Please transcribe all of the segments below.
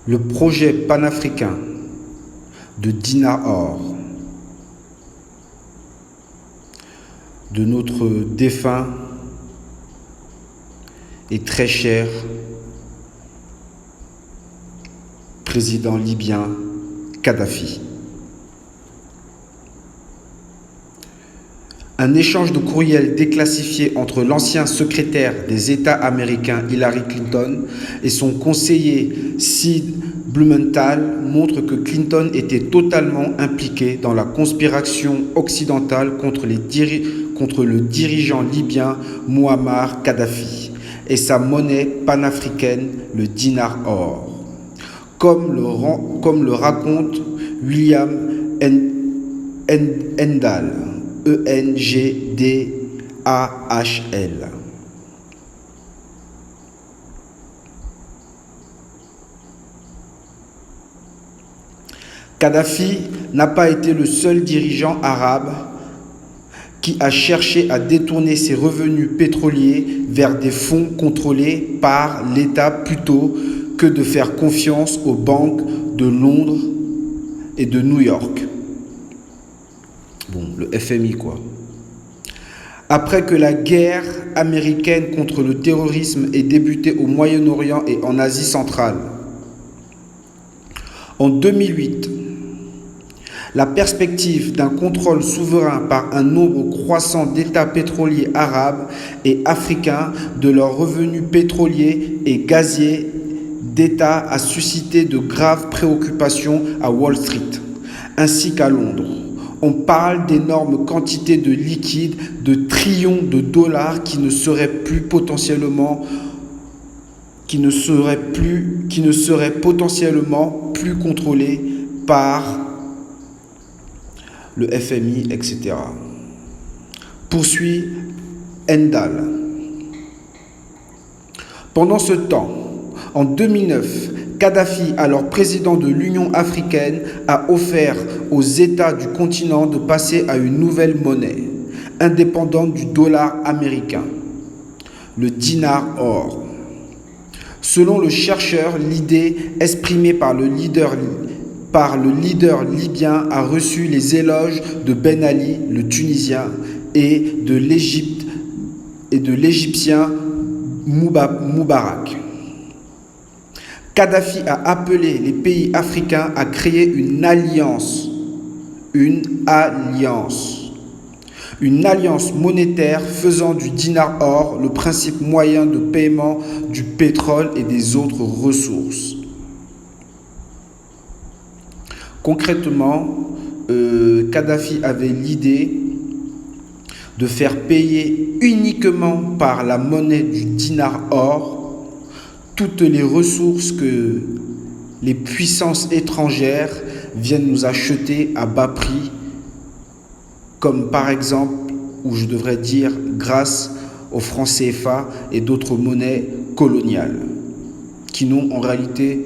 Le projet panafricain de Dinar Or, de notre défunt et très cher président libyen Kadhafi. Un échange de courriels déclassifié entre l'ancien secrétaire des États américains Hillary Clinton et son conseiller Sid Blumenthal montre que Clinton était totalement impliqué dans la conspiration occidentale contre le dirigeant libyen Mouammar Kadhafi et sa monnaie panafricaine, le dinar or. Comme le raconte William Engdahl, Engdahl. Kadhafi n'a pas été le seul dirigeant arabe qui a cherché à détourner ses revenus pétroliers vers des fonds contrôlés par l'État plutôt que de faire confiance aux banques de Londres et de New York. Bon, le FMI quoi. Après que la guerre américaine contre le terrorisme ait débuté au Moyen-Orient et en Asie centrale, en 2008, la perspective d'un contrôle souverain par un nombre croissant d'États pétroliers arabes et africains de leurs revenus pétroliers et gaziers d'État a suscité de graves préoccupations à Wall Street, ainsi qu'à Londres. On parle d'énormes quantités de liquide, de trillions de dollars qui ne seraient potentiellement plus contrôlés par le FMI, etc. Poursuit Engdahl. Pendant ce temps, en 2009, Kadhafi, alors président de l'Union africaine, a offert aux États du continent de passer à une nouvelle monnaie, indépendante du dollar américain, le dinar or. Selon le chercheur, l'idée exprimée par le leader libyen a reçu les éloges de Ben Ali, le Tunisien, et de l'Égyptien Moubarak. Kadhafi a appelé les pays africains à créer une alliance monétaire faisant du dinar or le principe moyen de paiement du pétrole et des autres ressources. Concrètement, Kadhafi avait l'idée de faire payer uniquement par la monnaie du dinar or toutes les ressources que les puissances étrangères viennent nous acheter à bas prix, comme par exemple, ou je devrais dire grâce au franc CFA et d'autres monnaies coloniales, qui n'ont en réalité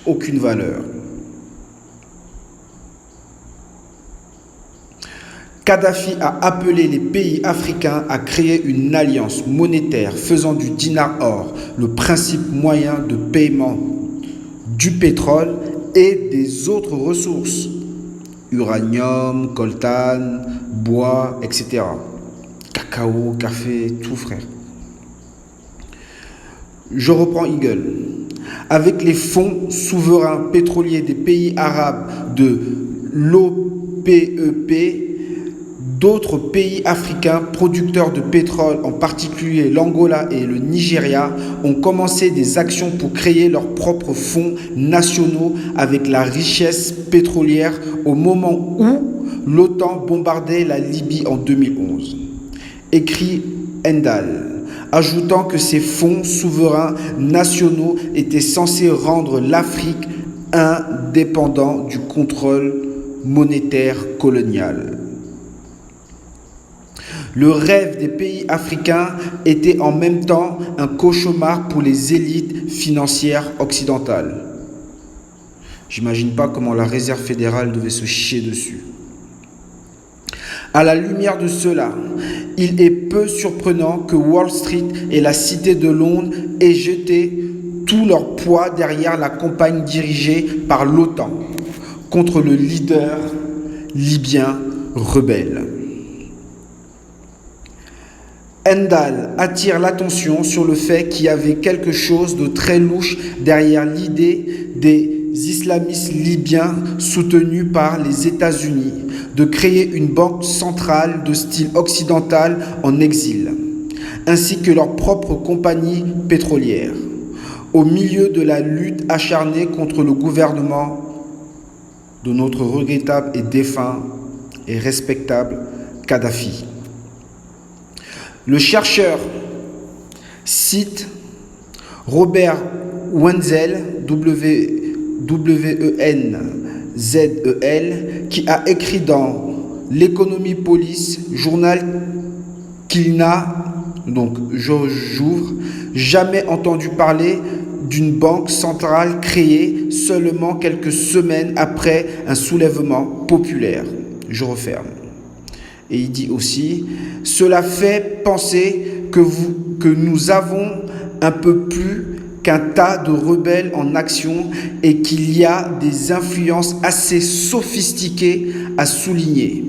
aucune valeur. Kadhafi a appelé les pays africains à créer une alliance monétaire faisant du dinar or le principe moyen de paiement du pétrole et des autres ressources, uranium, coltan, bois, etc. Cacao, café, tout frère. Je reprends Eagle. Avec les fonds souverains pétroliers des pays arabes de l'OPEP, d'autres pays africains producteurs de pétrole, en particulier l'Angola et le Nigeria, ont commencé des actions pour créer leurs propres fonds nationaux avec la richesse pétrolière au moment où l'OTAN bombardait la Libye en 2011. Écrit Engdahl, ajoutant que ces fonds souverains nationaux étaient censés rendre l'Afrique indépendant du contrôle monétaire colonial. Le rêve des pays africains était en même temps un cauchemar pour les élites financières occidentales. J'imagine pas comment la Réserve fédérale devait se chier dessus. À la lumière de cela, il est peu surprenant que Wall Street et la Cité de Londres aient jeté tout leur poids derrière la campagne dirigée par l'OTAN contre le leader libyen rebelle. Endal attire l'attention sur le fait qu'il y avait quelque chose de très louche derrière l'idée des islamistes libyens soutenus par les États-Unis de créer une banque centrale de style occidental en exil, ainsi que leur propre compagnie pétrolière, au milieu de la lutte acharnée contre le gouvernement de notre regrettable et défunt et respectable Kadhafi. Le chercheur cite Robert Wenzel, W-E-N-Z-E-L, qui a écrit dans l'Economy Police, journal qu'il n'a, donc j'ouvre, jamais entendu parler d'une banque centrale créée seulement quelques semaines après un soulèvement populaire. Je referme. Et il dit aussi, cela fait penser que nous avons un peu plus qu'un tas de rebelles en action et qu'il y a des influences assez sophistiquées à souligner.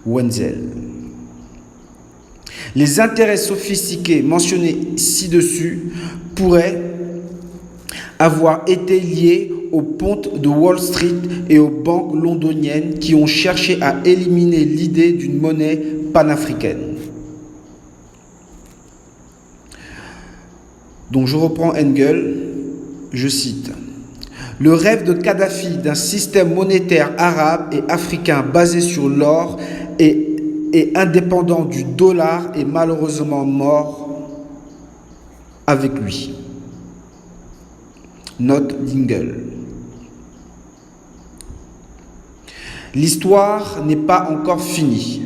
Wenzel. Les intérêts sophistiqués mentionnés ci-dessus pourraient avoir été liés aux pontes de Wall Street et aux banques londoniennes qui ont cherché à éliminer l'idée d'une monnaie panafricaine. Donc je reprends Engel, je cite. Le rêve de Kadhafi d'un système monétaire arabe et africain basé sur l'or et indépendant du dollar est malheureusement mort avec lui. Note d'Engel. L'histoire n'est pas encore finie.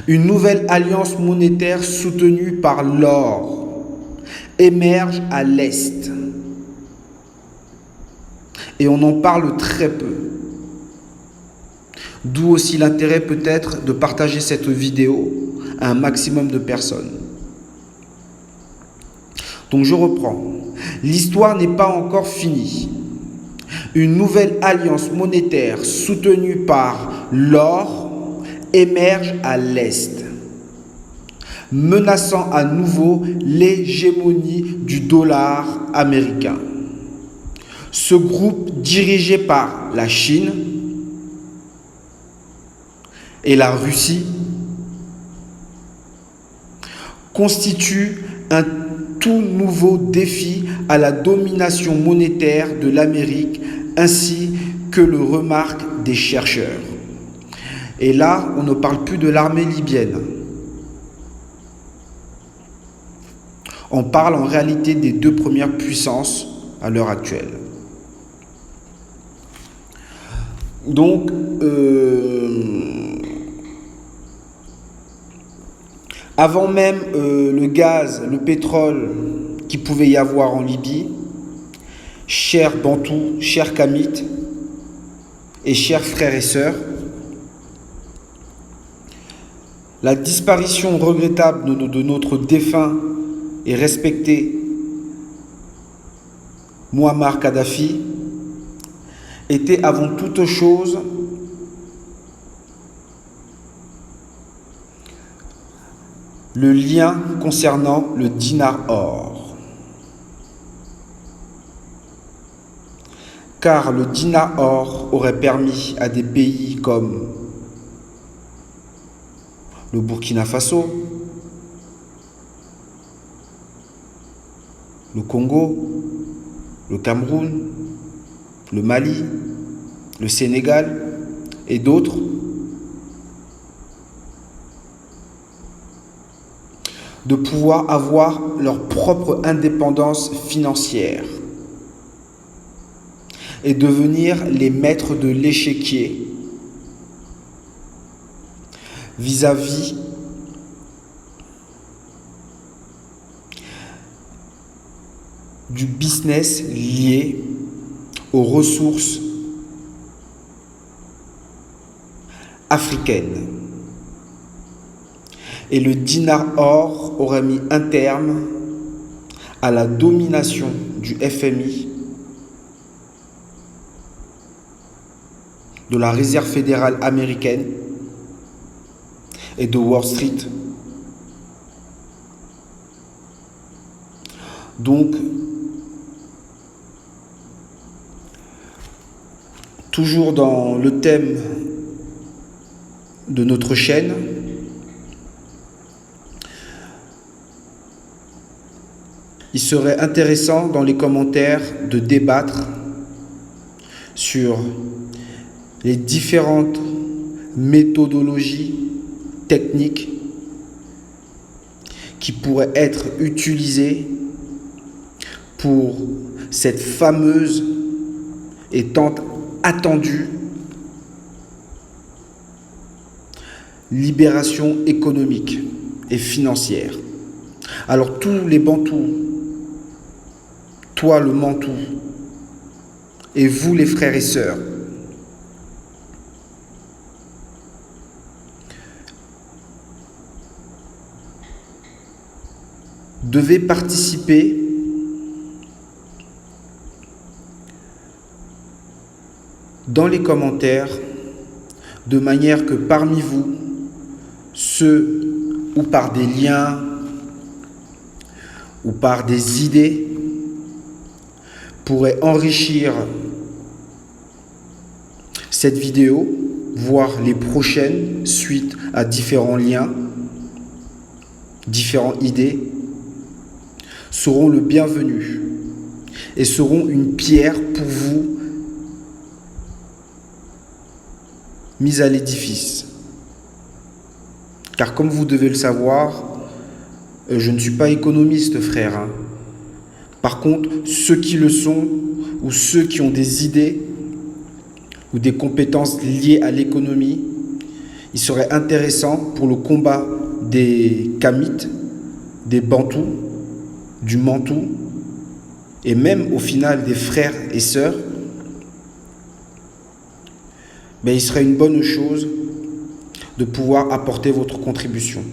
Une nouvelle alliance monétaire soutenue par l'or émerge à l'Est. Et on en parle très peu. D'où aussi l'intérêt peut-être de partager cette vidéo à un maximum de personnes. Donc je reprends. L'histoire n'est pas encore finie. Une nouvelle alliance monétaire soutenue par l'or émerge à l'Est, menaçant à nouveau l'hégémonie du dollar américain. Ce groupe, dirigé par la Chine et la Russie, constitue un tout nouveau défi à la domination monétaire de l'Amérique, ainsi que le remarquent des chercheurs. Et là, on ne parle plus de l'armée libyenne. On parle en réalité des deux premières puissances à l'heure actuelle. Donc, avant même le gaz, le pétrole qu'il pouvait y avoir en Libye, chers Bantous, chers Kamites et chers frères et sœurs, la disparition regrettable de notre défunt et respecté Mouammar Kadhafi était avant toute chose le lien concernant le dinar or. Car le dinar or aurait permis à des pays comme le Burkina Faso, le Congo, le Cameroun, le Mali, le Sénégal et d'autres, de pouvoir avoir leur propre indépendance financière et devenir les maîtres de l'échiquier vis-à-vis du business lié aux ressources africaines. Et le dinar or aurait mis un terme à la domination du FMI, de la Réserve fédérale américaine et de Wall Street. Donc, toujours dans le thème de notre chaîne, il serait intéressant dans les commentaires de débattre sur les différentes méthodologies techniques qui pourraient être utilisées pour cette fameuse et tant attendue libération économique et financière. Alors tous les Bantous, toi le Mantou, et vous les frères et sœurs, devez participer dans les commentaires de manière que parmi vous, ceux ou par des liens ou par des idées pourraient enrichir cette vidéo, voire les prochaines suite à différents liens, différentes idées, seront le bienvenu et seront une pierre pour vous mise à l'édifice. Car comme vous devez le savoir, je ne suis pas économiste, frère. Par contre, ceux qui le sont, ou ceux qui ont des idées ou des compétences liées à l'économie, il serait intéressant pour le combat des Kamites, des Bantous, du Mantou, et même au final des frères et sœurs, il serait une bonne chose de pouvoir apporter votre contribution.